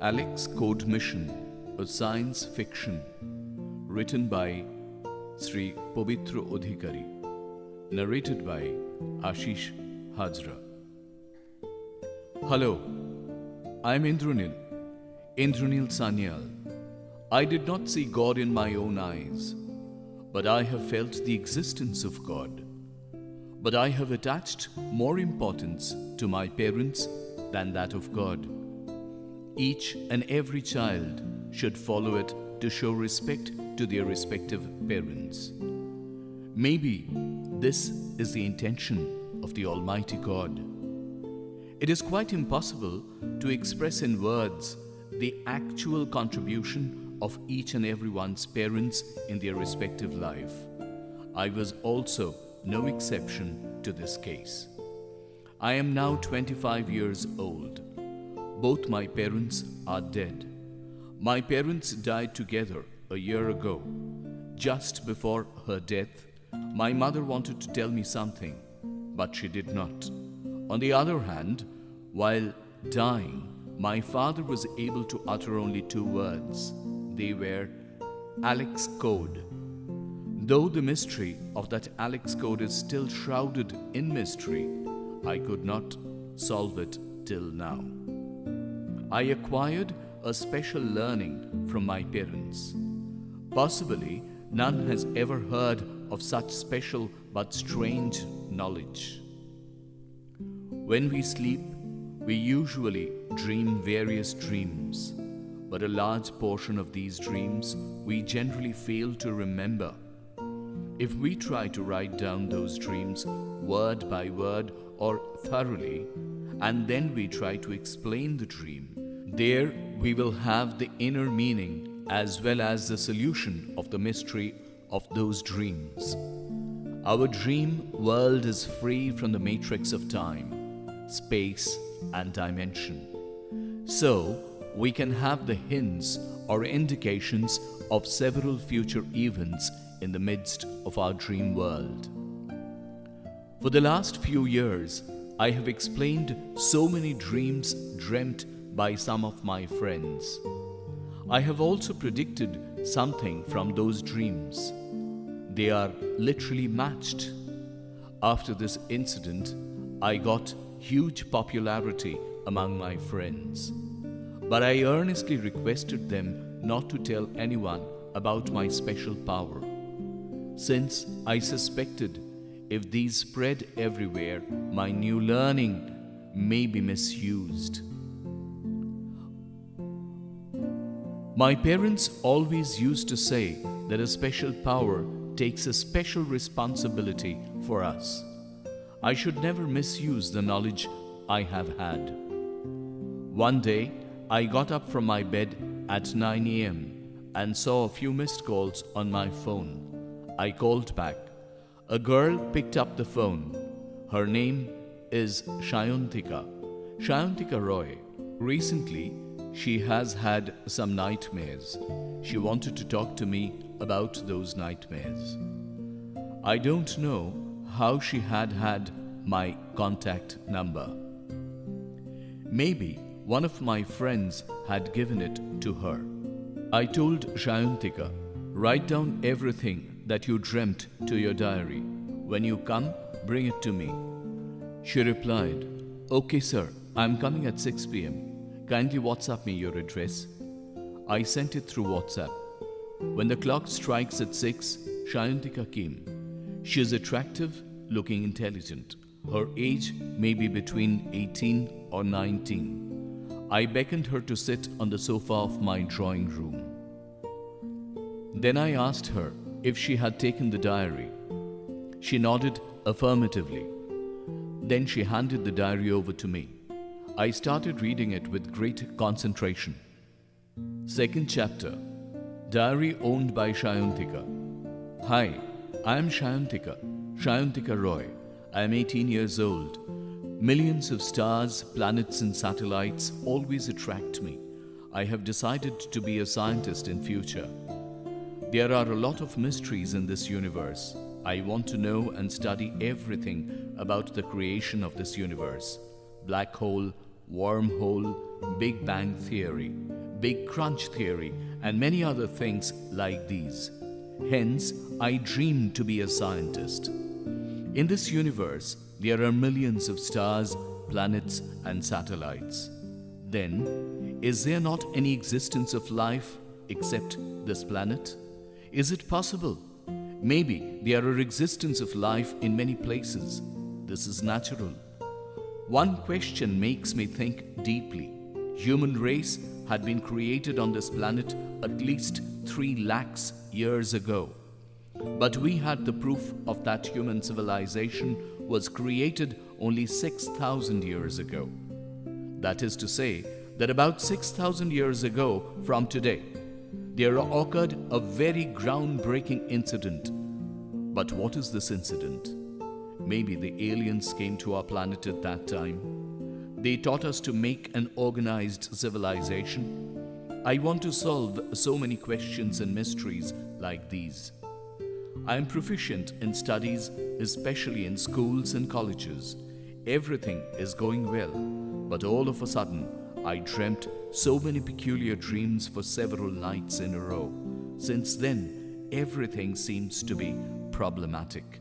Alex Code Mission, a science fiction written by Sri Pabitra Adhikary, narrated by Ashish Hajra. Hello, I am Indranil Sanyal. I did not see God in my own eyes, but I have felt the existence of God. But I have attached more importance to my parents than that of God. Each and every child should follow it to show respect to their respective parents. Maybe this is the intention of the Almighty God. It is quite impossible to express in words the actual contribution of each and everyone's parents in their respective life. I was also no exception to this case. I am now 25 years old. Both my parents are dead. My parents died together a year ago. Just before her death, my mother wanted to tell me something, but she did not. On the other hand, while dying, my father was able to utter only 2 words. They were Alex Code. Though the mystery of that Alex Code is still shrouded in mystery, I could not solve it till now. I acquired a special learning from my parents. Possibly none has ever heard of such special but strange knowledge. When we sleep, we usually dream various dreams, but a large portion of these dreams we generally fail to remember. If we try to write down those dreams word by word or thoroughly, and then we try to explain the dream, there we will have the inner meaning as well as the solution of the mystery of those dreams. Our dream world is free from the matrix of time, space, and dimension. So, we can have the hints or indications of several future events in the midst of our dream world. For the last few years, I have explained so many dreams dreamt by some of my friends. I have also predicted something from those dreams. They are literally matched. After this incident, I got huge popularity among my friends. But I earnestly requested them not to tell anyone about my special power, since I suspected if these spread everywhere, my new learning may be misused. My parents always used to say that a special power takes a special responsibility for us. I should never misuse the knowledge I have had. One day, I got up from my bed at 9 a.m. and saw a few missed calls on my phone. I called back. A girl picked up the phone. Her name is Shuntia Roy. Recently, she has had some nightmares. She wanted to talk to me about those nightmares. I don't know how she had my contact number. Maybe one of my friends had given it to her. I told Shuntia, write down everything that you dreamt to your diary. When you come, bring it to me. She replied, okay sir, I'm coming at 6 p.m. Kindly WhatsApp me your address. I sent it through WhatsApp. When the clock strikes at 6, Shuntia came. She is attractive, looking intelligent. Her age may be between 18 or 19. I beckoned her to sit on the sofa of my drawing room. Then I asked her if she had taken the diary. She nodded affirmatively. Then she handed the diary over to me. I started reading it with great concentration. Second chapter, Diary owned by Shuntia. Hi, I am Shuntia Roy. I am 18 years old. Millions of stars, planets and satellites always attract me. I have decided to be a scientist in future. There are a lot of mysteries in this universe. I want to know and study everything about the creation of this universe. Black hole, wormhole, Big Bang theory. Big Crunch theory, and many other things like these. Hence, I dreamed to be a scientist. In this universe, there are millions of stars, planets, and satellites. Then, is there not any existence of life except this planet? Is it possible? Maybe there are existence of life in many places. This is natural. One question makes me think deeply. Human race had been created on this planet at least 3 lakhs years ago. But we had the proof of that human civilization was created only 6,000 years ago. That is to say, that about 6,000 years ago from today, there occurred a very groundbreaking incident. But what is this incident? Maybe the aliens came to our planet at that time. They taught us to make an organized civilization. I want to solve so many questions and mysteries like these. I am proficient in studies, especially in schools and colleges. Everything is going well, but all of a sudden, I dreamt so many peculiar dreams for several nights in a row. Since then, everything seems to be problematic.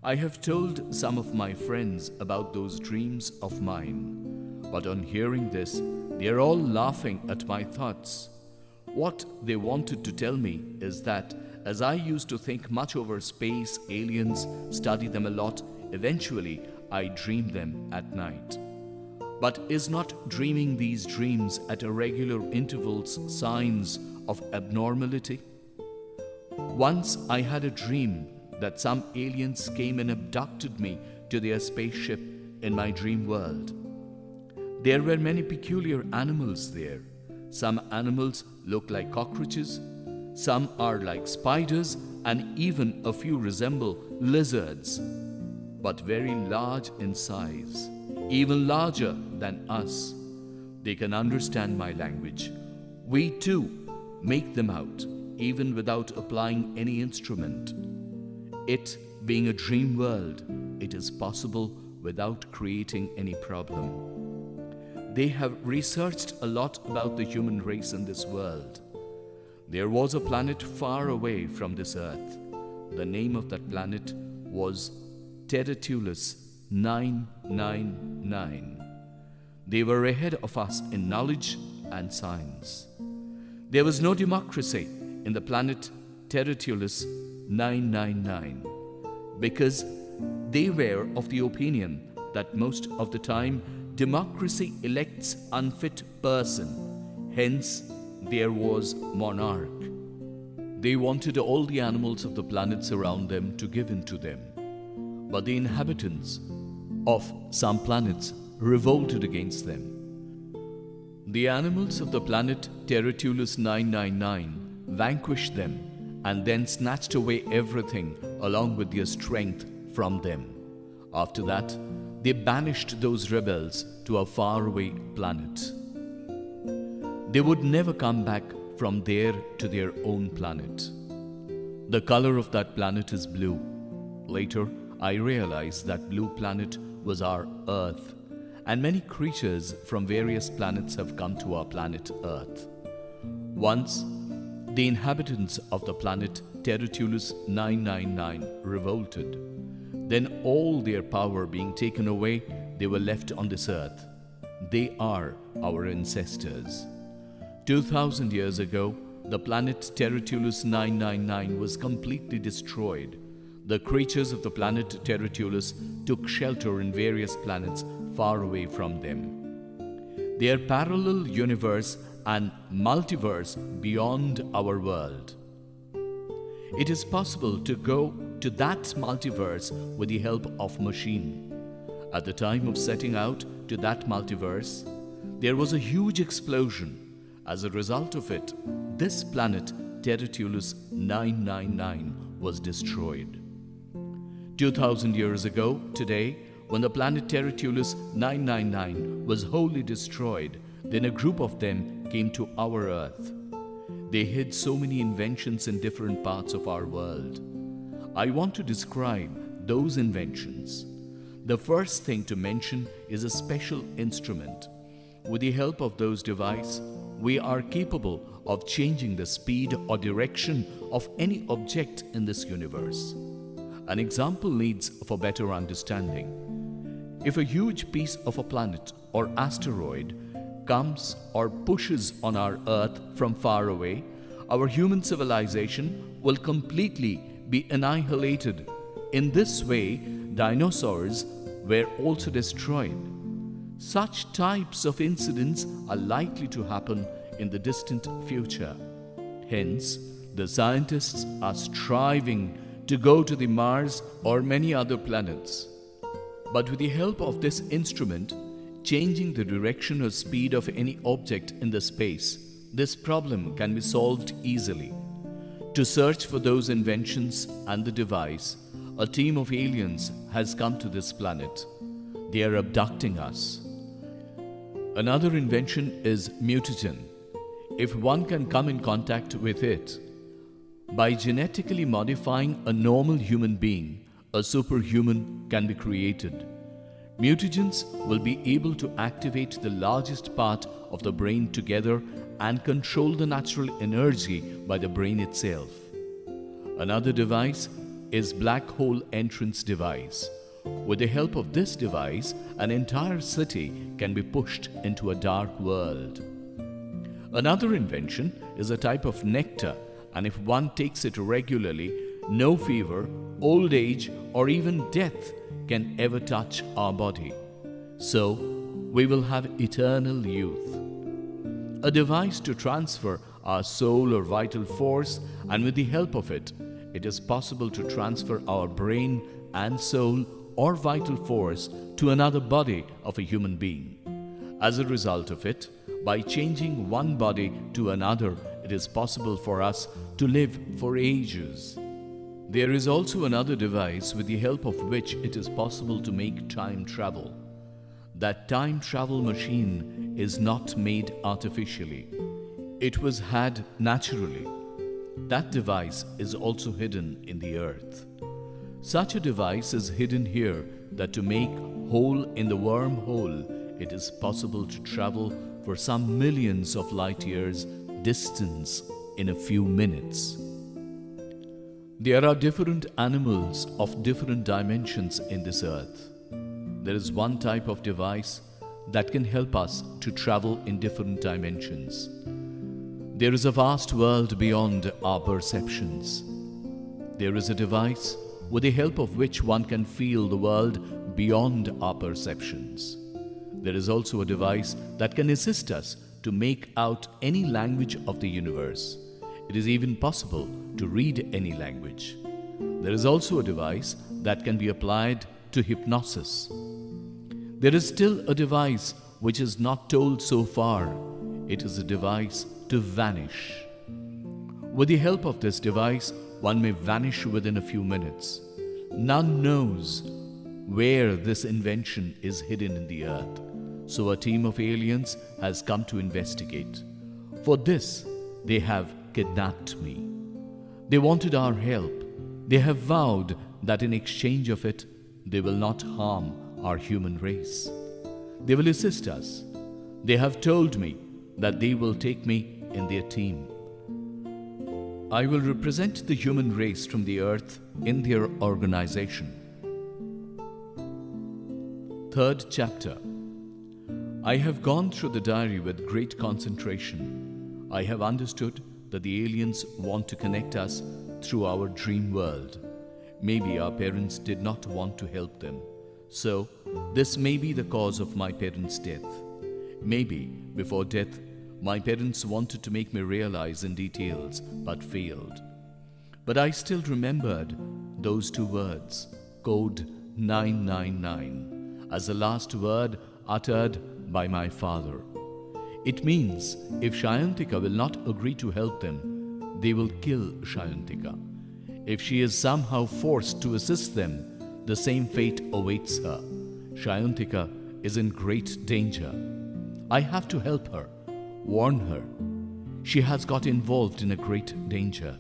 I have told some of my friends about those dreams of mine, but on hearing this, they are all laughing at my thoughts. What they wanted to tell me is that as I used to think much over space, aliens, study them a lot, eventually I dream them at night. But is not dreaming these dreams at irregular intervals signs of abnormality? Once I had a dream that some aliens came and abducted me to their spaceship in my dream world. There were many peculiar animals there. Some animals look like cockroaches, some are like spiders, and even a few resemble lizards, but very large in size, even larger than us. They can understand my language. We too make them out, even without applying any instrument. It being a dream world, it is possible without creating any problem. They have researched a lot about the human race in this world. There was a planet far away from this earth. The name of that planet was Territulus 999. They were ahead of us in knowledge and science. There was no democracy in the planet Territulus 999 because they were of the opinion that most of the time democracy elects unfit person. Hence, there was monarch. They wanted all the animals of the planets around them to give in to them. But the inhabitants of some planets revolted against them. The animals of the planet Territulus 999 vanquished them and then snatched away everything along with their strength from them. After that, they banished those rebels to a faraway planet. They would never come back from there to their own planet. The color of that planet is blue. Later, I realized that blue planet was our Earth, and many creatures from various planets have come to our planet Earth. Once, the inhabitants of the planet Territulus 999 revolted. Then all their power being taken away, they were left on this earth. They are our ancestors. 2,000 years ago, the planet Territulus 999 was completely destroyed. The creatures of the planet Territulus took shelter in various planets far away from them. Their parallel universe and multiverse beyond our world. It is possible to go to that multiverse with the help of machine. At the time of setting out to that multiverse, there was a huge explosion. As a result of it, this planet Territulus 999 was destroyed. 2,000 years ago, today, when the planet Territulus 999 was wholly destroyed, then a group of them came to our Earth. They hid so many inventions in different parts of our world. I want to describe those inventions. The first thing to mention is a special instrument. With the help of those devices, we are capable of changing the speed or direction of any object in this universe. An example needs for better understanding. If a huge piece of a planet or asteroid comes or pushes on our Earth from far away, our human civilization will completely be annihilated. In this way, dinosaurs were also destroyed. Such types of incidents are likely to happen in the distant future. Hence, the scientists are striving to go to the Mars or many other planets. But with the help of this instrument, changing the direction or speed of any object in the space, this problem can be solved easily. To search for those inventions and the device, a team of aliens has come to this planet. They are abducting us. Another invention is mutagen. If one can come in contact with it, by genetically modifying a normal human being, a superhuman can be created. Mutagens will be able to activate the largest part of the brain together and control the natural energy by the brain itself. Another device is black hole entrance device. With the help of this device, an entire city can be pushed into a dark world. Another invention is a type of nectar, and if one takes it regularly, no fever, old age, or even death can ever touch our body. So, we will have eternal youth. A device to transfer our soul or vital force, and with the help of it, it is possible to transfer our brain and soul or vital force to another body of a human being. As a result of it, by changing one body to another, it is possible for us to live for ages. There is also another device with the help of which it is possible to make time travel. That time travel machine is not made artificially. It was had naturally. That device is also hidden in the earth. Such a device is hidden here that to make hole in the wormhole, it is possible to travel for some millions of light years distance in a few minutes. There are different animals of different dimensions in this earth. There is one type of device that can help us to travel in different dimensions. There is a vast world beyond our perceptions. There is a device with the help of which one can feel the world beyond our perceptions. There is also a device that can assist us to make out any language of the universe. It is even possible to read any language. There is also a device that can be applied to hypnosis. There is still a device which is not told so far. It is a device to vanish. With the help of this device, one may vanish within a few minutes. None knows where this invention is hidden in the earth. So a team of aliens has come to investigate. For this, they have kidnapped me. They wanted our help. They have vowed that in exchange of it, they will not harm our human race. They will assist us. They have told me that they will take me in their team. I will represent the human race from the earth in their organization. Third chapter. I have gone through the diary with great concentration. I have understood that the aliens want to connect us through our dream world. Maybe our parents did not want to help them. So, this may be the cause of my parents' death. Maybe, before death, my parents wanted to make me realize in details, but failed. But I still remembered those two words, code 999, as the last word uttered by my father. It means if Shayantika will not agree to help them, they will kill Shayantika. If she is somehow forced to assist them, the same fate awaits her. Shayantika is in great danger. I have to help her, warn her. She has got involved in a great danger,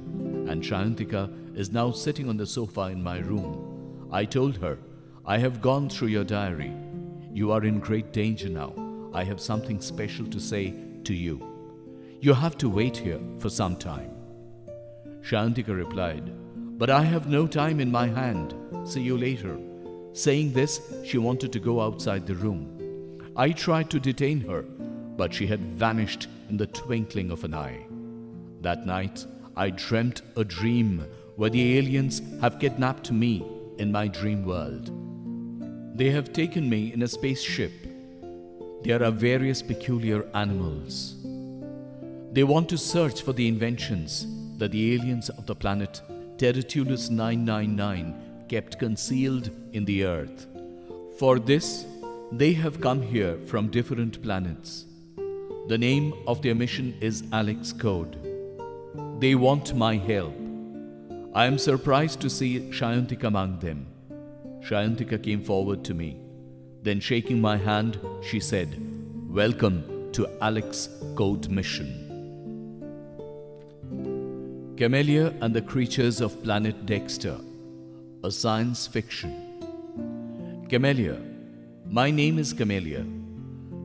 and Shayantika is now sitting on the sofa in my room. I told her, I have gone through your diary. You are in great danger now. I have something special to say to you. You have to wait here for some time. Shuntia replied, But I have no time in my hand. See you later. Saying this, she wanted to go outside the room. I tried to detain her, but she had vanished in the twinkling of an eye. That night, I dreamt a dream where the aliens have kidnapped me in my dream world. They have taken me in a spaceship. There are various peculiar animals. They want to search for the inventions that the aliens of the planet Territulus 999 kept concealed in the earth. For this, they have come here from different planets. The name of their mission is Alex Code. They want my help. I am surprised to see Shuntia among them. Shuntia came forward to me. Then shaking my hand, she said, Welcome to Alex Code Mission. Camellia and the Creatures of Planet Dexter, a science fiction. Camellia, my name is Camellia.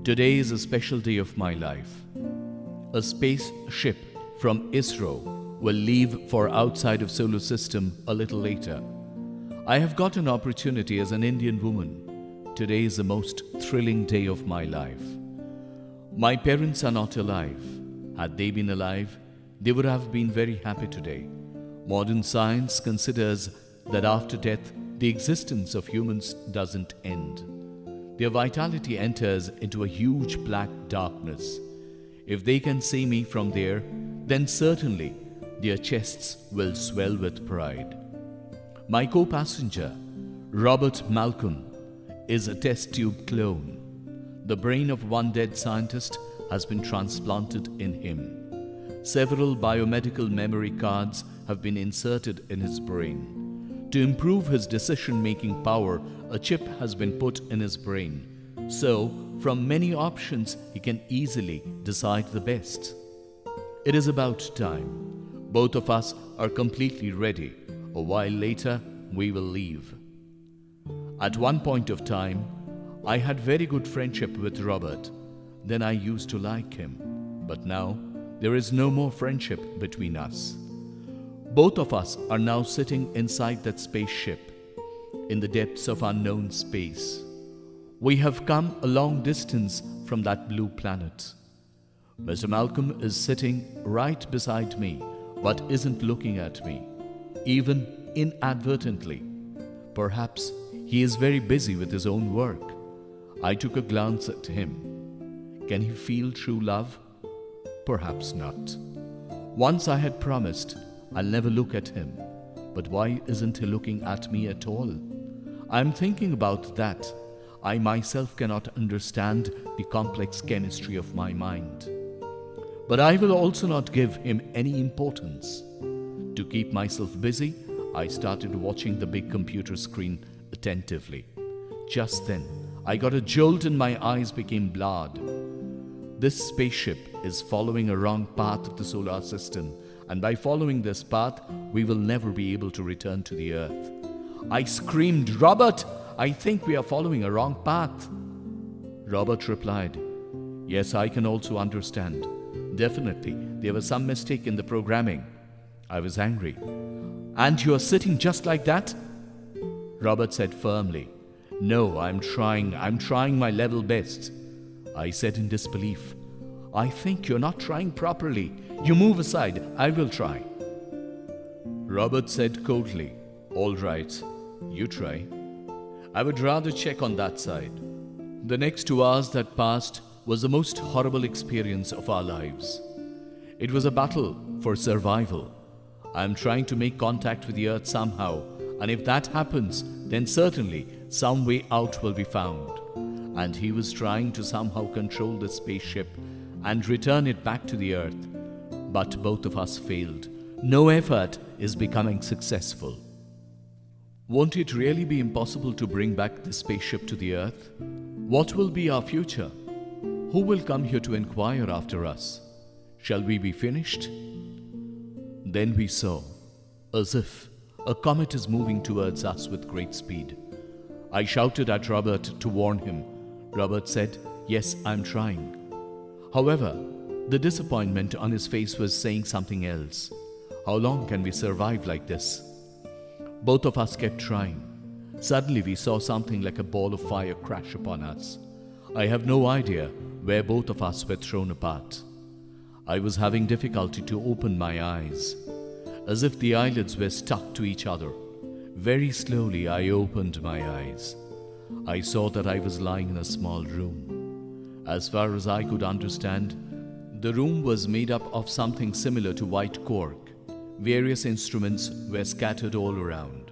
Today is a special day of my life. A spaceship from ISRO will leave for outside of solar system a little later. I have got an opportunity as an Indian woman. Today is the most thrilling day of my life. My parents are not alive. Had they been alive, they would have been very happy today. Modern science considers that after death, the existence of humans doesn't end. Their vitality enters into a huge black darkness. If they can see me from there, then certainly their chests will swell with pride. My co-passenger, Robert Malcolm, is a test tube clone. The brain of one dead scientist has been transplanted in him. Several biomedical memory cards have been inserted in his brain. To improve his decision-making power, a chip has been put in his brain. So, from many options, he can easily decide the best. It is about time. Both of us are completely ready. A while later, we will leave. At one point of time, I had very good friendship with Robert. Then I used to like him. But now, there is no more friendship between us. Both of us are now sitting inside that spaceship, in the depths of unknown space. We have come a long distance from that blue planet. Mr. Malcolm is sitting right beside me, but isn't looking at me, even inadvertently. Perhaps he is very busy with his own work. I took a glance at him. Can he feel true love? Perhaps not. Once I had promised I'll never look at him, but why isn't he looking at me at all? I'm thinking about that. I myself cannot understand the complex chemistry of my mind. But I will also not give him any importance. To keep myself busy, I started watching the big computer screen attentively. Just then, I got a jolt and my eyes became blurred. This spaceship is following a wrong path of the solar system, and by following this path, we will never be able to return to the Earth. I screamed, Robert, I think we are following a wrong path. Robert replied, Yes, I can also understand. Definitely, there was some mistake in the programming. I was angry. And you are sitting just like that? Robert said firmly, No, I'm trying my level best. I said in disbelief, I think you're not trying properly. You move aside, I will try. Robert said coldly, All right, you try. I would rather check on that side. The next 2 hours that passed was the most horrible experience of our lives. It was a battle for survival. I am trying to make contact with the Earth somehow, and if that happens, then certainly some way out will be found. And he was trying to somehow control the spaceship and return it back to the Earth. But both of us failed. No effort is becoming successful. Won't it really be impossible to bring back the spaceship to the Earth? What will be our future? Who will come here to inquire after us? Shall we be finished? Then we saw, as if a comet is moving towards us with great speed. I shouted at Robert to warn him. Robert said, Yes, I'm trying. However, The disappointment on his face was saying something else. How long can we survive like this? Both of us kept trying. Suddenly we saw something like a ball of fire crash upon us. I have no idea where both of us were thrown apart. I was having difficulty to open my eyes, as if the eyelids were stuck to each other. Very slowly I opened my eyes. I saw that I was lying in a small room. As far as I could understand, the room was made up of something similar to white cork. Various instruments were scattered all around.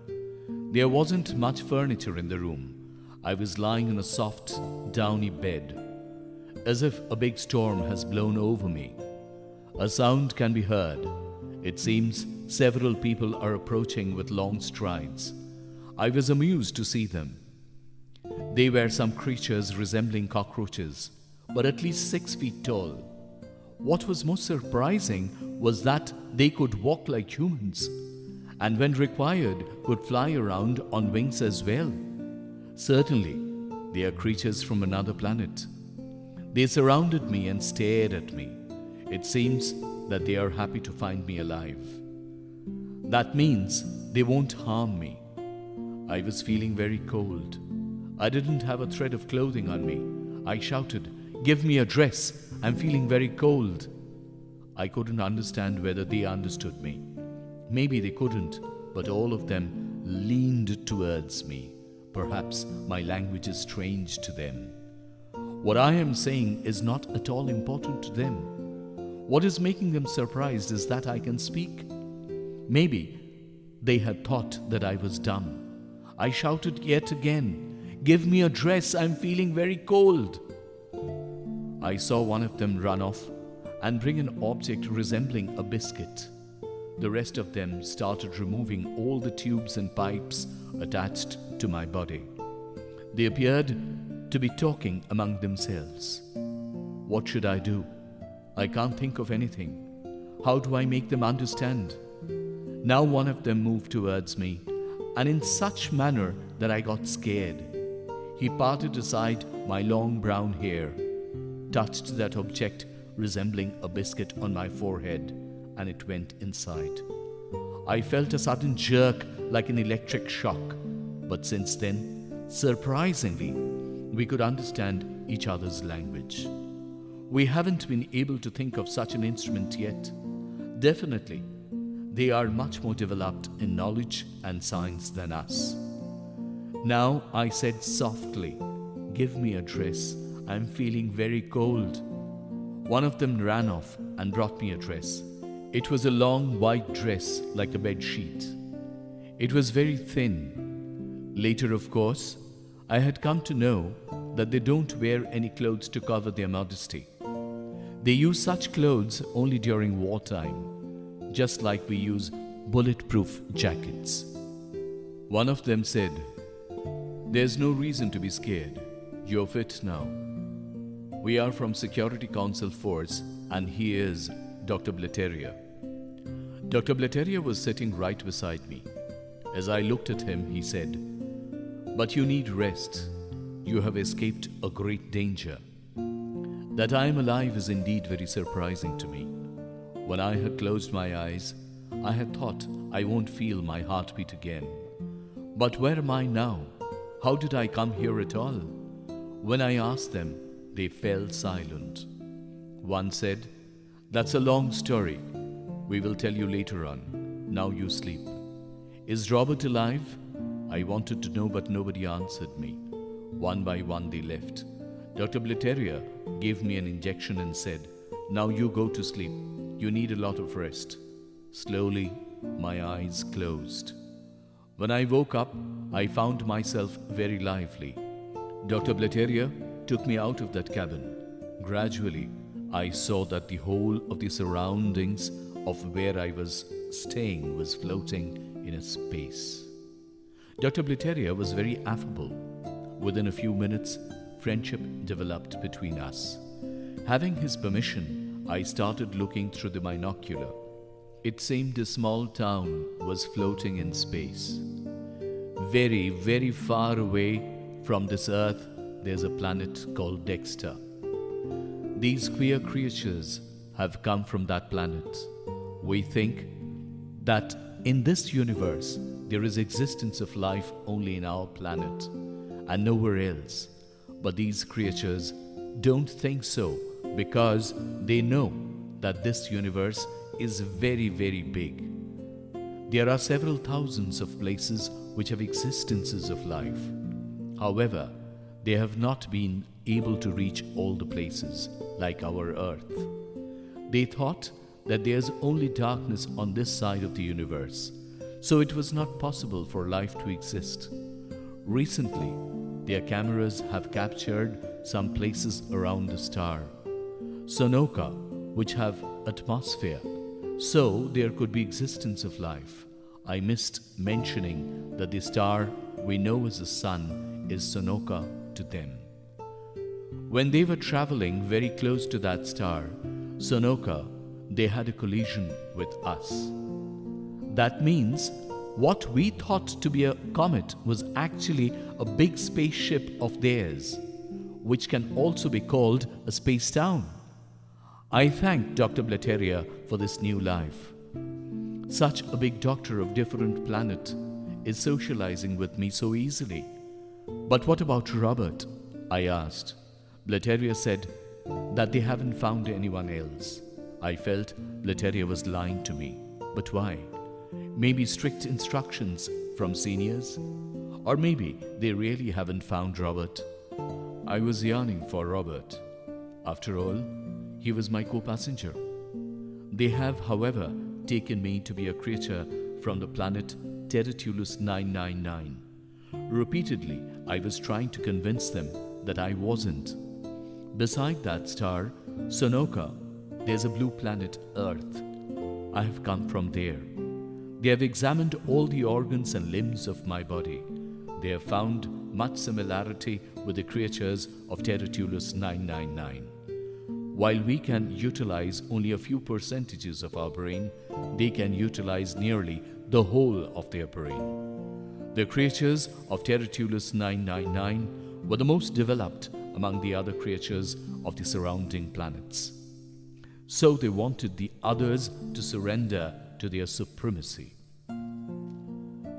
There wasn't much furniture in the room. I was lying in a soft, downy bed, as if a big storm has blown over me. A sound can be heard. It seems several people are approaching with long strides. I was amused to see them. They were some creatures resembling cockroaches, but at least 6 feet tall. What was most surprising was that they could walk like humans, and when required could fly around on wings as well. Certainly, they are creatures from another planet. They surrounded me and stared at me. It seems that they are happy to find me alive. That means they won't harm me. I was feeling very cold. I didn't have a thread of clothing on me. I shouted, "Give me a dress. I'm feeling very cold." I couldn't understand whether they understood me. Maybe they couldn't, but all of them leaned towards me. Perhaps my language is strange to them. What I am saying is not at all important to them. What is making them surprised is that I can speak. Maybe they had thought that I was dumb. I shouted yet again, "Give me a dress, I'm feeling very cold." I saw one of them run off and bring an object resembling a biscuit. The rest of them started removing all the tubes and pipes attached to my body. They appeared to be talking among themselves. What should I do? I can't think of anything. How do I make them understand? Now one of them moved towards me, and in such manner that I got scared. He parted aside my long brown hair, touched that object resembling a biscuit on my forehead, and it went inside. I felt a sudden jerk like an electric shock, but since then, surprisingly, we could understand each other's language. We haven't been able to think of such an instrument yet. Definitely, they are much more developed in knowledge and science than us. Now I said softly, "Give me a dress. I'm feeling very cold." One of them ran off and brought me a dress. It was a long white dress like a bed sheet. It was very thin. Later, of course, I had come to know that they don't wear any clothes to cover their modesty. They use such clothes only during wartime, just like we use bulletproof jackets. One of them said, "There's no reason to be scared. You're fit now. We are from Security Council Force, and he is Dr. Bliteria." Dr. Bliteria was sitting right beside me. As I looked at him, he said, "But you need rest. You have escaped a great danger." That I am alive is indeed very surprising to me. When I had closed my eyes, I had thought I won't feel my heartbeat again. But where am I now? How did I come here at all? When I asked them, they fell silent. One said, "That's a long story. We will tell you later on. Now you sleep." "Is Robert alive?" I wanted to know, but nobody answered me. One by one they left. Dr. Bliteria gave me an injection and said, "Now you go to sleep. You need a lot of rest." Slowly, my eyes closed. When I woke up, I found myself very lively. Dr. Bliteria took me out of that cabin. Gradually, I saw that the whole of the surroundings of where I was staying was floating in a space. Dr. Bliteria was very affable. Within a few minutes, friendship developed between us. Having his permission, I started looking through the binocular. It seemed a small town was floating in space. Very, very far away from this earth, there's a planet called Dexter. These queer creatures have come from that planet. We think that in this universe there is existence of life only in our planet and nowhere else. But these creatures don't think so because they know that this universe is very, very big. There are several thousands of places which have existences of life. However, they have not been able to reach all the places like our Earth. They thought that there's only darkness on this side of the universe, so it was not possible for life to exist. Recently, their cameras have captured some places around the star, Sonoka, which have atmosphere, so there could be existence of life. I missed mentioning that the star we know as the sun is Sonoka to them. When they were traveling very close to that star, Sonoka, they had a collision with us. That means what we thought to be a comet was actually a big spaceship of theirs, which can also be called a space town. I thank Dr. Blateria for this new life. Such a big doctor of different planet is socializing with me so easily. But what about Robert? I asked. Blateria said that they haven't found anyone else. I felt Blateria was lying to me. But why? Maybe strict instructions from seniors? Or maybe they really haven't found Robert. I was yearning for Robert. After all, he was my co-passenger. They have, however, taken me to be a creature from the planet Territulus 999. Repeatedly, I was trying to convince them that I wasn't. Beside that star, Sonoka, there's a blue planet, Earth. I have come from there. They have examined all the organs and limbs of my body. They have found much similarity with the creatures of Territulus 999. While we can utilize only a few percentages of our brain, they can utilize nearly the whole of their brain. The creatures of Territulus 999 were the most developed among the other creatures of the surrounding planets. So they wanted the others to surrender to their supremacy.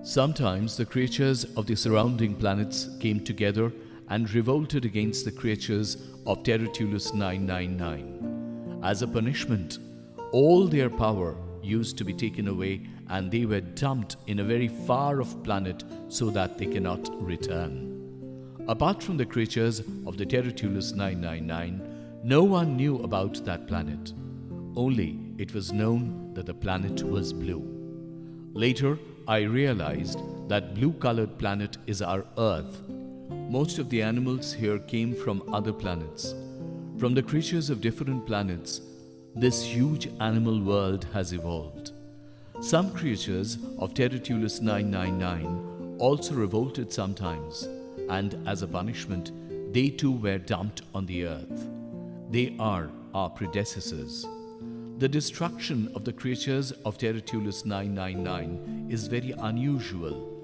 Sometimes the creatures of the surrounding planets came together and revolted against the creatures of Territulus 999. As a punishment, all their power used to be taken away and they were dumped in a very far-off planet so that they cannot return. Apart from the creatures of the Territulus 999, no one knew about that planet. Only it was known that the planet was blue. Later, I realized that blue-colored planet is our Earth. Most of the animals here came from other planets. From the creatures of different planets, this huge animal world has evolved. Some creatures of Territulus 999 also revolted sometimes, and as a punishment, they too were dumped on the earth. They are our predecessors. The destruction of the creatures of Territulus 999 is very unusual.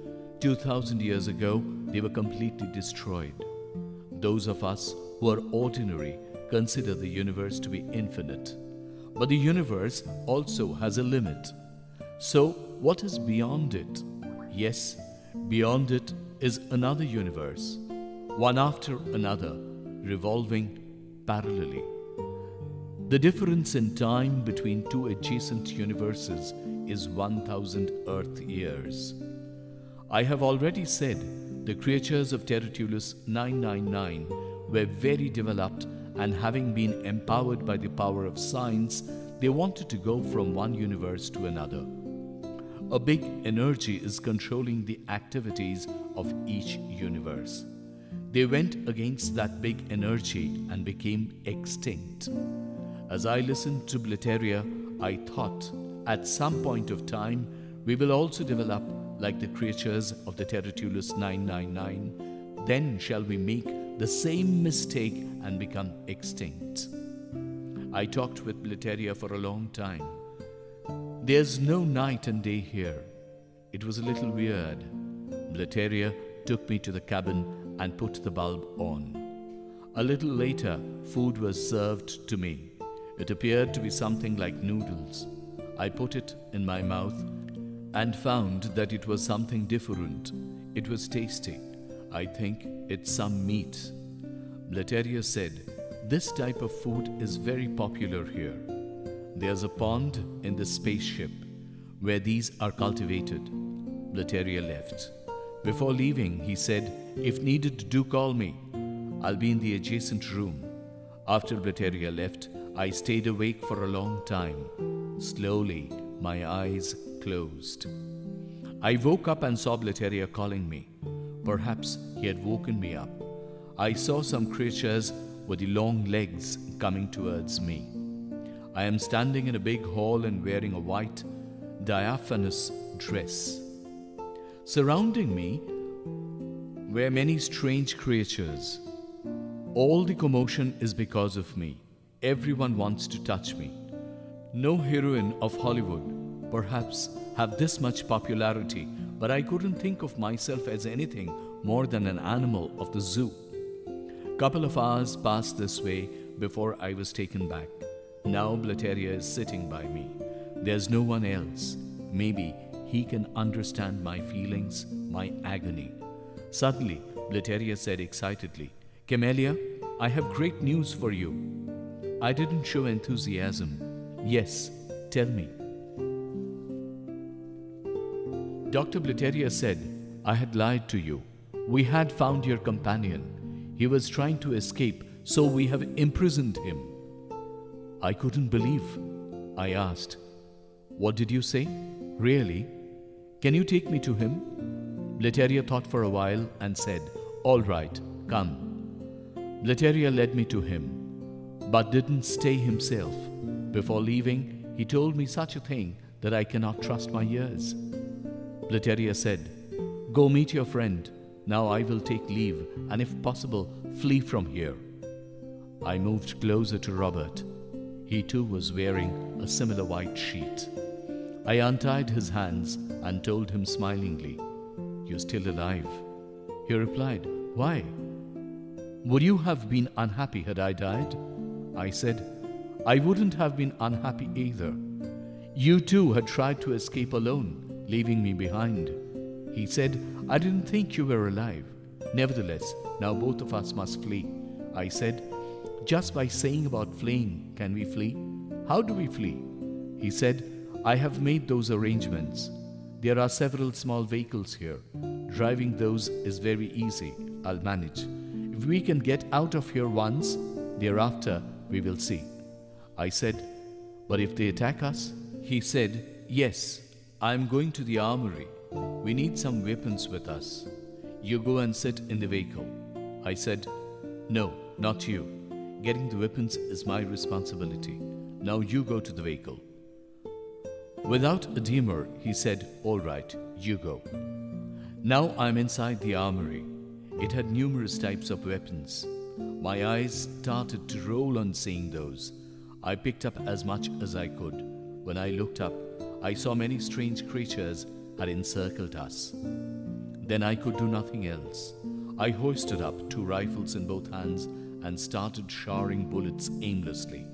2000 years ago, they were completely destroyed. Those of us who are ordinary consider the universe to be infinite. But the universe also has a limit. So, what is beyond it? Yes, beyond it is another universe, one after another, revolving parallelly. The difference in time between two adjacent universes is 1000 Earth years. I have already said the creatures of Territulus 999 were very developed, and having been empowered by the power of science, they wanted to go from one universe to another. A big energy is controlling the activities of each universe. They went against that big energy and became extinct. As I listened to Blateria, I thought, at some point of time, we will also develop like the creatures of the Territulus 999. Then shall we make the same mistake and become extinct. I talked with Blateria for a long time. There's no night and day here. It was a little weird. Blateria took me to the cabin and put the bulb on. A little later, food was served to me. It appeared to be something like noodles. I put it in my mouth and found that it was something different. It was tasty. I think it's some meat. Blateria said, "This type of food is very popular here. There's a pond in the spaceship where these are cultivated." Blateria left. Before leaving, he said, "If needed, do call me. I'll be in the adjacent room." After Blateria left, I stayed awake for a long time. Slowly, my eyes closed. I woke up and saw Blateria calling me. Perhaps he had woken me up. I saw some creatures with the long legs coming towards me. I am standing in a big hall and wearing a white, diaphanous dress. Surrounding me were many strange creatures. All the commotion is because of me. Everyone wants to touch me. No heroine of Hollywood, perhaps, have this much popularity, but I couldn't think of myself as anything more than an animal of the zoo. Couple of hours passed this way before I was taken back. Now Blateria is sitting by me. There's no one else. Maybe he can understand my feelings, my agony. Suddenly, Blateria said excitedly, "Camellia, I have great news for you." I didn't show enthusiasm. "Yes, tell me." Dr. Blateria said, "I had lied to you. We had found your companion. He was trying to escape, so we have imprisoned him." I couldn't believe. I asked, "What did you say? Really? Can you take me to him?" Blateria thought for a while and said, "All right, come." Blateria led me to him, but didn't stay himself. Before leaving, he told me such a thing that I cannot trust my ears. Blateria said, "Go meet your friend. Now I will take leave and if possible, flee from here." I moved closer to Robert. He too was wearing a similar white sheet. I untied his hands and told him smilingly, "You're still alive." He replied, "Why? Would you have been unhappy had I died?" I said, "I wouldn't have been unhappy either. You too had tried to escape alone, leaving me behind." He said, "I didn't think you were alive. Nevertheless, now both of us must flee." I said, "Just by saying about fleeing, can we flee? How do we flee?" He said, "I have made those arrangements. There are several small vehicles here. Driving those is very easy. I'll manage. If we can get out of here once, thereafter we will see." I said, "But if they attack us?" He said, "Yes, I'm going to the armory. We need some weapons with us. You go and sit in the vehicle." I said, "No, not you. Getting the weapons is my responsibility. Now you go to the vehicle." Without a demur, he said, "All right, you go." Now I'm inside the armory. It had numerous types of weapons. My eyes started to roll on seeing those. I picked up as much as I could. When I looked up, I saw many strange creatures had encircled us. Then I could do nothing else. I hoisted up 2 rifles in both hands and started showering bullets aimlessly.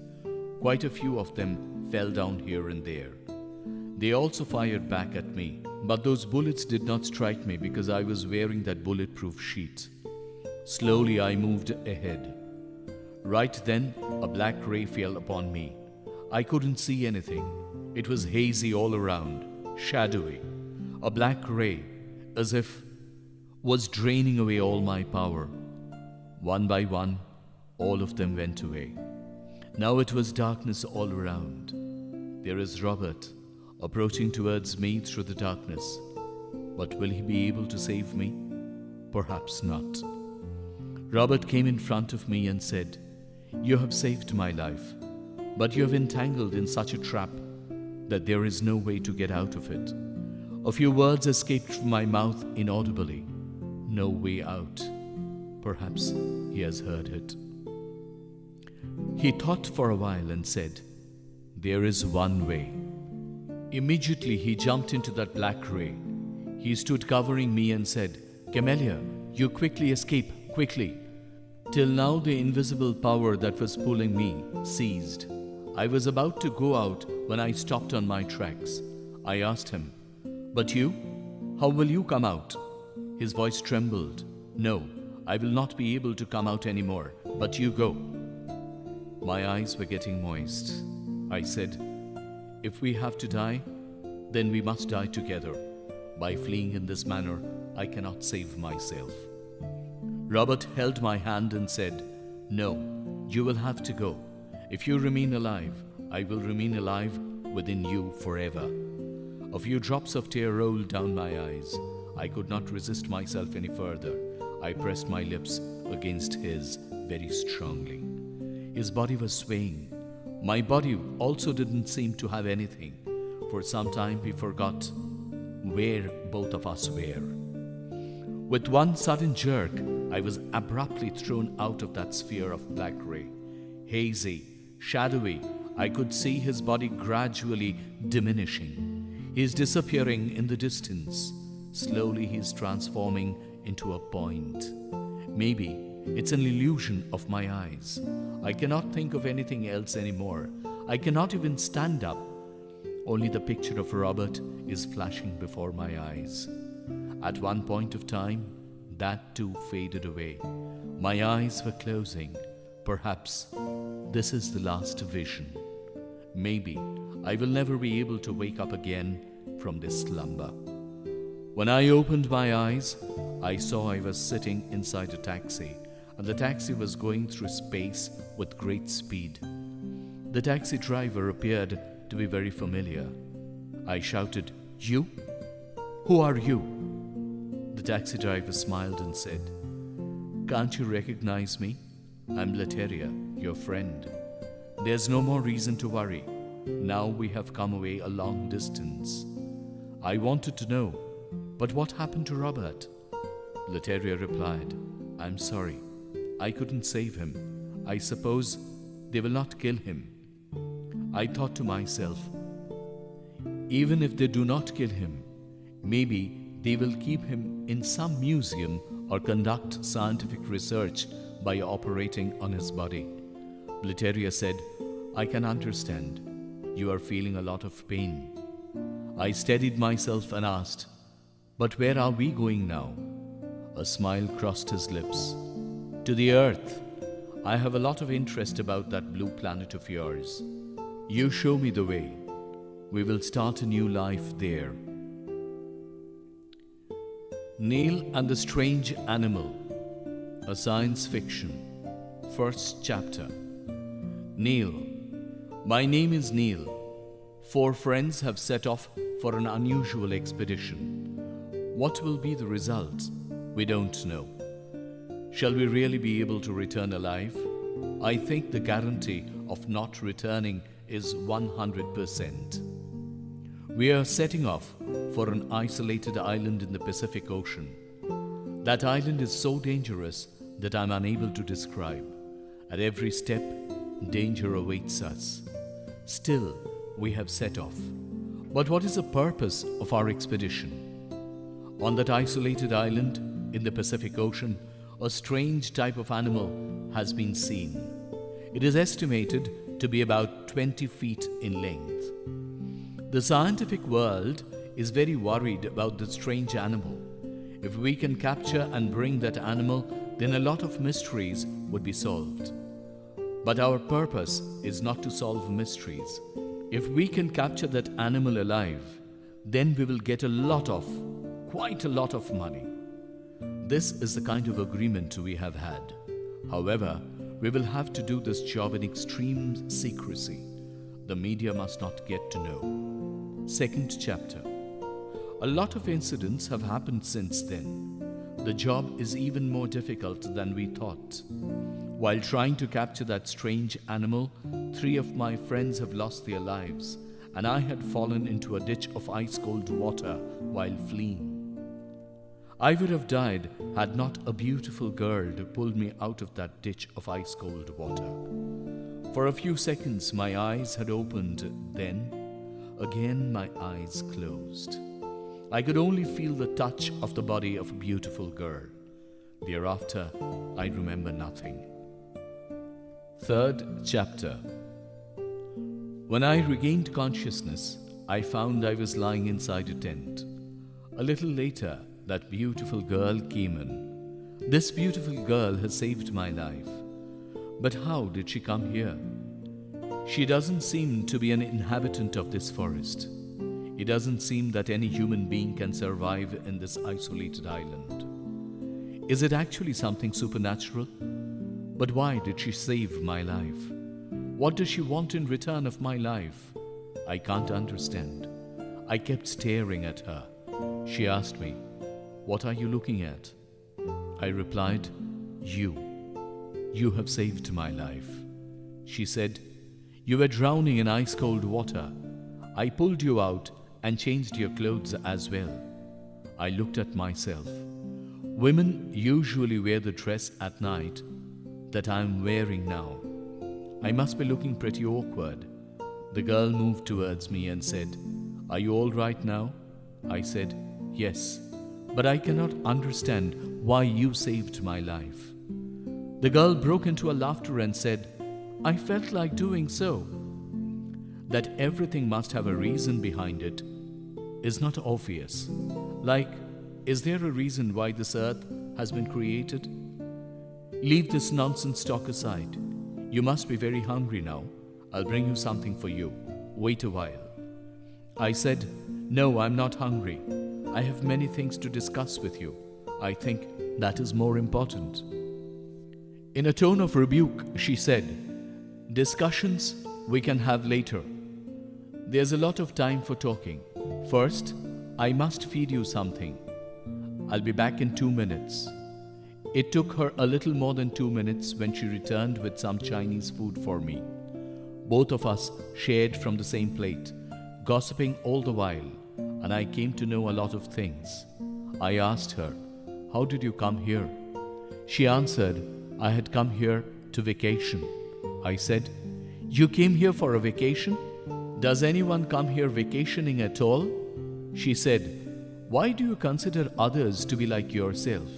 Quite a few of them fell down here and there. They also fired back at me, but those bullets did not strike me because I was wearing that bulletproof sheet. Slowly I moved ahead. Right then, a black ray fell upon me. I couldn't see anything. It was hazy all around, shadowy. A black ray, as if was draining away all my power. One by one, all of them went away. Now it was darkness all around. There is Robert, approaching towards me through the darkness. But will he be able to save me? Perhaps not. Robert came in front of me and said, "You have saved my life, but you have entangled in such a trap that there is no way to get out of it." A few words escaped from my mouth inaudibly. No way out. Perhaps he has heard it. He thought for a while and said, "There is one way." Immediately he jumped into that black ray. He stood covering me and said, "Camellia, you quickly escape, quickly." Till now the invisible power that was pulling me ceased. I was about to go out when I stopped on my tracks. I asked him, "But you? How will you come out?" His voice trembled. "No, I will not be able to come out anymore, but you go." My eyes were getting moist. I said, "If we have to die, then we must die together. By fleeing in this manner, I cannot save myself." Robert held my hand and said, "No, you will have to go. If you remain alive, I will remain alive within you forever." A few drops of tear rolled down my eyes. I could not resist myself any further. I pressed my lips against his very strongly. His body was swaying. My body also didn't seem to have anything. For some time we forgot where both of us were. With one sudden jerk, I was abruptly thrown out of that sphere of black ray. Hazy, shadowy, I could see his body gradually diminishing. He is disappearing in the distance. Slowly he is transforming into a point. Maybe it's an illusion of my eyes. I cannot think of anything else anymore. I cannot even stand up. Only the picture of Robert is flashing before my eyes. At one point of time, that too faded away. My eyes were closing. Perhaps this is the last vision. Maybe I will never be able to wake up again from this slumber. When I opened my eyes, I saw I was sitting inside a taxi, and the taxi was going through space with great speed. The taxi driver appeared to be very familiar. I shouted, "You? Who are you?" The taxi driver smiled and said, "Can't you recognize me? I'm Lateria, your friend. There's no more reason to worry. Now we have come away a long distance. I wanted to know, but what happened to Robert?" Lateria replied, "I'm sorry. I couldn't save him. I suppose they will not kill him." I thought to myself, even if they do not kill him, maybe they will keep him in some museum or conduct scientific research by operating on his body. Lateria said, "I can understand. You are feeling a lot of pain." I steadied myself and asked, "But where are we going now?" A smile crossed his lips. "To the Earth. I have a lot of interest about that blue planet of yours. You show me the way. We will start a new life there." Neil and the Strange Animal, a science fiction. First chapter. Neil. My name is Neil. 4 friends have set off for an unusual expedition. What will be the result? We don't know. Shall we really be able to return alive? I think the guarantee of not returning is 100%. We are setting off for an isolated island in the Pacific Ocean. That island is so dangerous that I'm unable to describe. At every step, danger awaits us. Still, we have set off. But what is the purpose of our expedition? On that isolated island in the Pacific Ocean, a strange type of animal has been seen. It is estimated to be about 20 feet in length. The scientific world is very worried about the strange animal. If we can capture and bring that animal, then a lot of mysteries would be solved. But our purpose is not to solve mysteries. If we can capture that animal alive, then we will get quite a lot of money. This is the kind of agreement we have had. However, we will have to do this job in extreme secrecy. The media must not get to know. Second chapter. A lot of incidents have happened since then. The job is even more difficult than we thought. While trying to capture that strange animal, 3 of my friends have lost their lives, and I had fallen into a ditch of ice-cold water while fleeing. I would have died had not a beautiful girl pulled me out of that ditch of ice-cold water. For a few seconds my eyes had opened, then again my eyes closed. I could only feel the touch of the body of a beautiful girl. Thereafter, I remember nothing. Third chapter. When I regained consciousness, I found I was lying inside a tent. A little later, that beautiful girl came in. This beautiful girl has saved my life. But how did she come here? She doesn't seem to be an inhabitant of this forest. It doesn't seem that any human being can survive in this isolated island. Is it actually something supernatural? But why did she save my life? What does she want in return of my life? I can't understand. I kept staring at her. She asked me, "What are you looking at?" I replied, "You. You have saved my life." She said, "You were drowning in ice-cold water. I pulled you out and changed your clothes as well." I looked at myself. Women usually wear the dress at night that I am wearing now. I must be looking pretty awkward. The girl moved towards me and said, "Are you all right now?" I said, "Yes, but I cannot understand why you saved my life." The girl broke into a laughter and said, "I felt like doing so." That everything must have a reason behind it is not obvious. Like, is there a reason why this earth has been created? Leave this nonsense talk aside. You must be very hungry now. I'll bring you something for you. Wait a while. I said, "No, I'm not hungry. I have many things to discuss with you. I think that is more important." In a tone of rebuke, she said, "Discussions we can have later. There's a lot of time for talking. First, I must feed you something. I'll be back in 2 minutes." It took her a little more than 2 minutes when she returned with some Chinese food for me. Both of us shared from the same plate, gossiping all the while, and I came to know a lot of things. I asked her, "How did you come here?" She answered, "I had come here to vacation." I said, "You came here for a vacation? Does anyone come here vacationing at all?" She said, "Why do you consider others to be like yourself?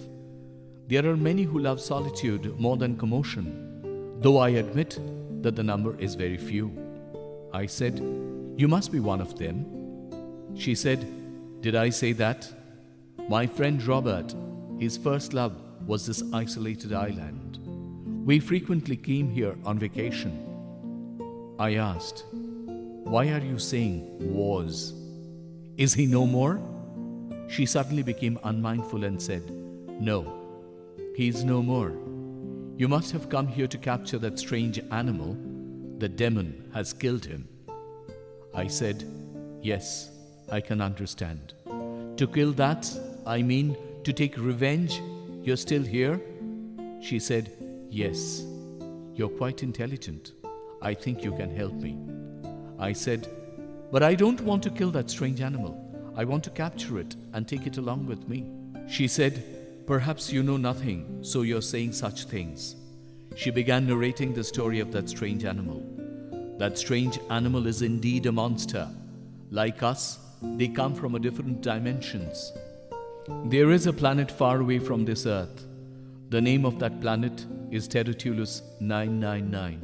There are many who love solitude more than commotion, though I admit that the number is very few." I said, "You must be one of them." She said, "Did I say that? My friend Robert, his first love was this isolated island. We frequently came here on vacation." I asked, "Why are you saying was? Is he no more?" She suddenly became unmindful and said, "No, he is no more. You must have come here to capture that strange animal. The demon has killed him." I said, "Yes, I can understand. To kill that, I mean to take revenge. You're still here?" She said, "Yes. You're quite intelligent. I think you can help me." I said, "But I don't want to kill that strange animal. I want to capture it and take it along with me." She said, "Perhaps you know nothing, so you're saying such things." She began narrating the story of that strange animal. That strange animal is indeed a monster. Like us, they come from a different dimensions. There is a planet far away from this earth. The name of that planet is Territulus 999.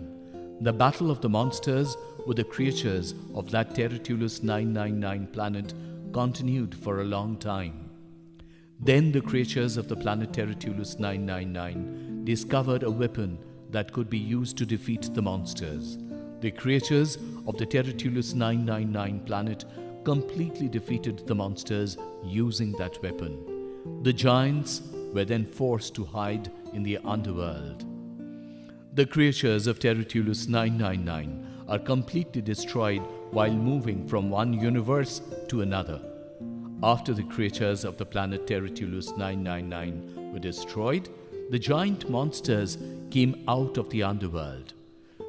The battle of the monsters with the creatures of that Territulus 999 planet continued for a long time. Then the creatures of the planet Territulus 999 discovered a weapon that could be used to defeat the monsters. The creatures of the Territulus 999 planet completely defeated the monsters using that weapon. The giants were then forced to hide in the underworld. The creatures of Territulus 999 are completely destroyed while moving from one universe to another. After the creatures of the planet Territulus 999 were destroyed, the giant monsters came out of the underworld.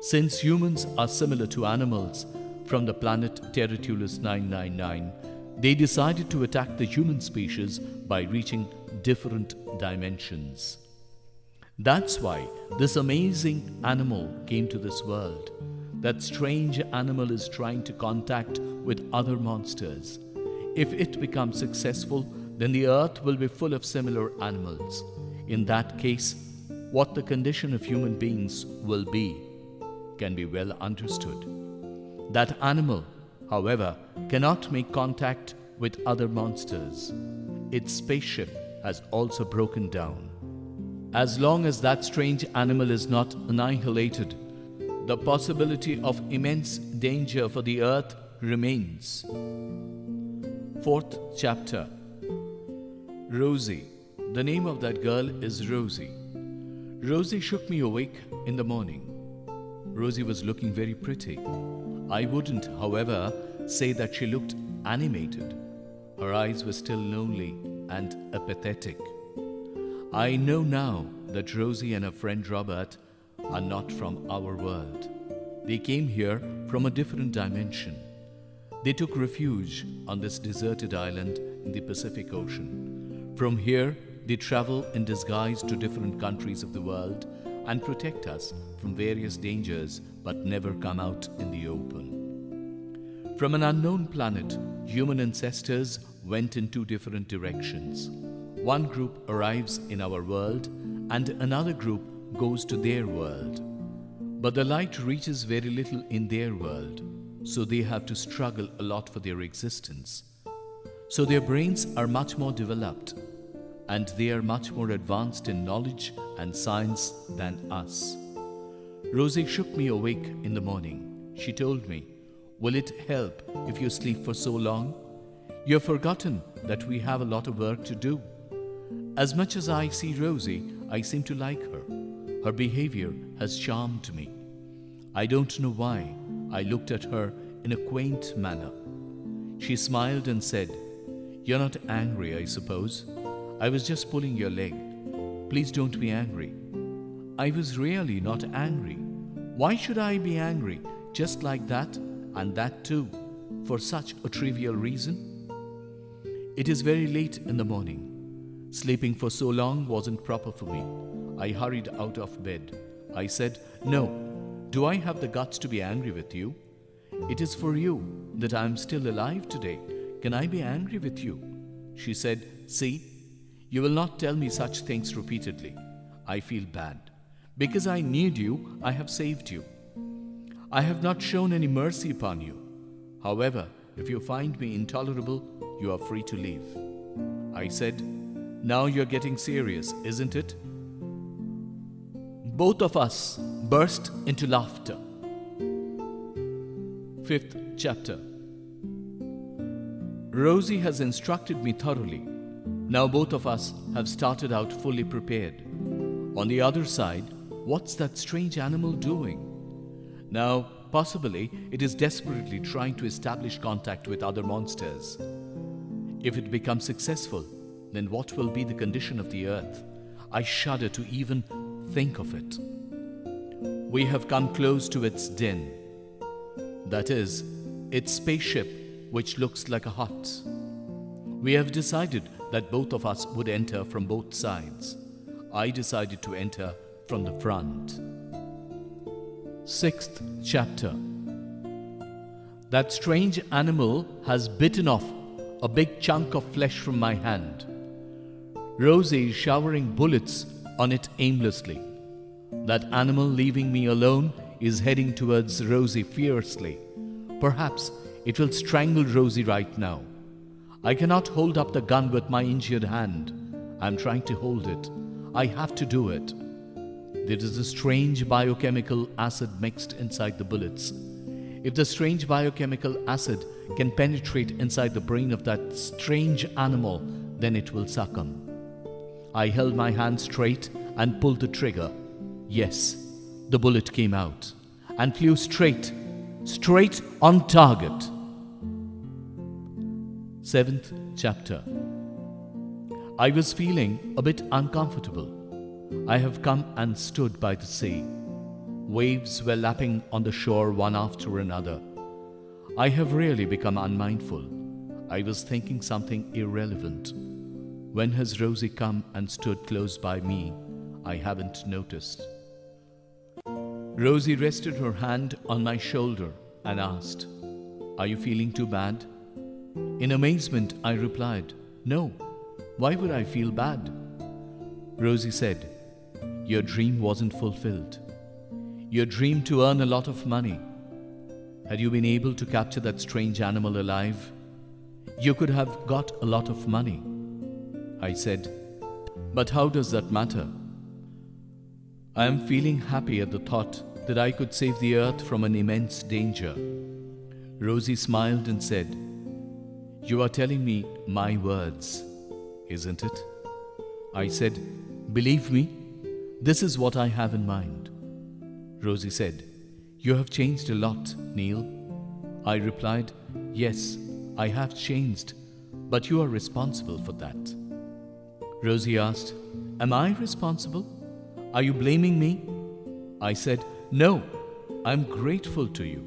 Since humans are similar to animals from the planet Territulus 999, they decided to attack the human species by reaching different dimensions. That's why this amazing animal came to this world. That strange animal is trying to contact with other monsters. If it becomes successful, then the earth will be full of similar animals. In that case, what the condition of human beings will be can be well understood. That animal, however, cannot make contact with other monsters. Its spaceship has also broken down. As long as that strange animal is not annihilated, the possibility of immense danger for the earth remains. Fourth chapter. Rosie. The name of that girl is Rosie. Rosie shook me awake in the morning. Rosie was looking very pretty. I wouldn't, however, say that she looked animated. Her eyes were still lonely and apathetic. I know now that Rosie and her friend Robert are not from our world. They came here from a different dimension. They took refuge on this deserted island in the Pacific Ocean. From here, they travel in disguise to different countries of the world and protect us from various dangers but never come out in the open. From an unknown planet, human ancestors went in two different directions. One group arrives in our world and another group goes to their world. But the light reaches very little in their world, so they have to struggle a lot for their existence. So their brains are much more developed and they are much more advanced in knowledge and science than us. Rosie shook me awake in the morning. She told me, "Will it help if you sleep for so long? You've forgotten that we have a lot of work to do." As much as I see Rosie, I seem to like her. Her behavior has charmed me. I don't know why. I looked at her in a quaint manner. She smiled and said, "You're not angry, I suppose? I was just pulling your leg. Please don't be angry." I was really not angry. Why should I be angry just like that, and that too, for such a trivial reason? It is very late in the morning. Sleeping for so long wasn't proper for me. I hurried out of bed. I said, "No, do I have the guts to be angry with you? It is for you that I am still alive today. Can I be angry with you?" She said, "See, you will not tell me such things repeatedly. I feel bad. Because I need you, I have saved you. I have not shown any mercy upon you. However, if you find me intolerable, you are free to leave." I said, "Now you're getting serious, isn't it?" Both of us burst into laughter. Fifth chapter. Rosie has instructed me thoroughly. Now both of us have started out fully prepared. On the other side, what's that strange animal doing? Now, possibly, it is desperately trying to establish contact with other monsters. If it becomes successful, then what will be the condition of the earth? I shudder to even think of it. We have come close to its den. That is, its spaceship, which looks like a hut. We have decided that both of us would enter from both sides. I decided to enter from the front. Sixth chapter. That strange animal has bitten off a big chunk of flesh from my hand. Rosie is showering bullets on it aimlessly. That animal, leaving me alone, is heading towards Rosie fiercely. Perhaps it will strangle Rosie right now. I cannot hold up the gun with my injured hand. I am trying to hold it. I have to do it. There is a strange biochemical acid mixed inside the bullets. If the strange biochemical acid can penetrate inside the brain of that strange animal, then it will succumb. I held my hand straight and pulled the trigger. Yes, the bullet came out and flew straight on target. Seventh chapter. I was feeling a bit uncomfortable. I have come and stood by the sea. Waves were lapping on the shore one after another. I have really become unmindful. I was thinking something irrelevant. When has Rosie come and stood close by me? I haven't noticed. Rosie rested her hand on my shoulder and asked, "Are you feeling too bad?" In amazement, I replied, "No. Why would I feel bad?" Rosie said, "Your dream wasn't fulfilled. Your dream to earn a lot of money. Had you been able to capture that strange animal alive, you could have got a lot of money. I said, but how does that matter? I am feeling happy at the thought that I could save the earth from an immense danger. Rosie smiled and said, you are telling me my words, isn't it? I said, believe me, this is what I have in mind. Rosie said, you have changed a lot, Neil. I replied, yes, I have changed, but you are responsible for that. Rosie asked, am I responsible? Are you blaming me? I said, no, I'm grateful to you.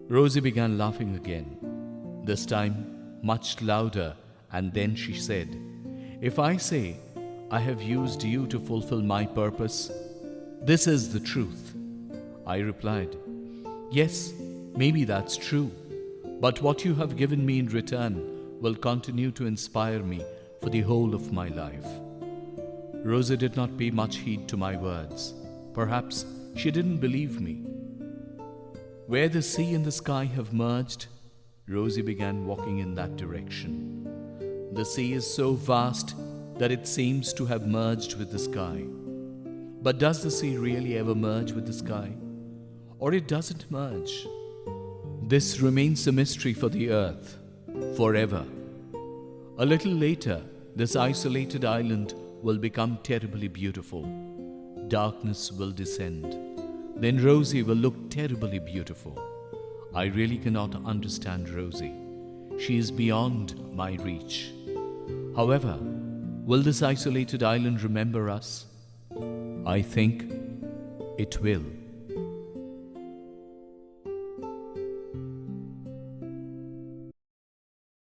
Rosie began laughing again, this time much louder, and then she said, if I say I have used you to fulfill my purpose, this is the truth. I replied, yes, maybe that's true, but what you have given me in return will continue to inspire me for the whole of my life. Rosie did not pay much heed to my words. Perhaps she didn't believe me. Where the sea and the sky have merged, Rosie began walking in that direction. The sea is so vast that it seems to have merged with the sky. But does the sea really ever merge with the sky? Or it doesn't merge? This remains a mystery for the earth, forever. A little later, this isolated island will become terribly beautiful. Darkness will descend. Then Rosie will look terribly beautiful. I really cannot understand Rosie. She is beyond my reach. However, will this isolated island remember us? I think it will.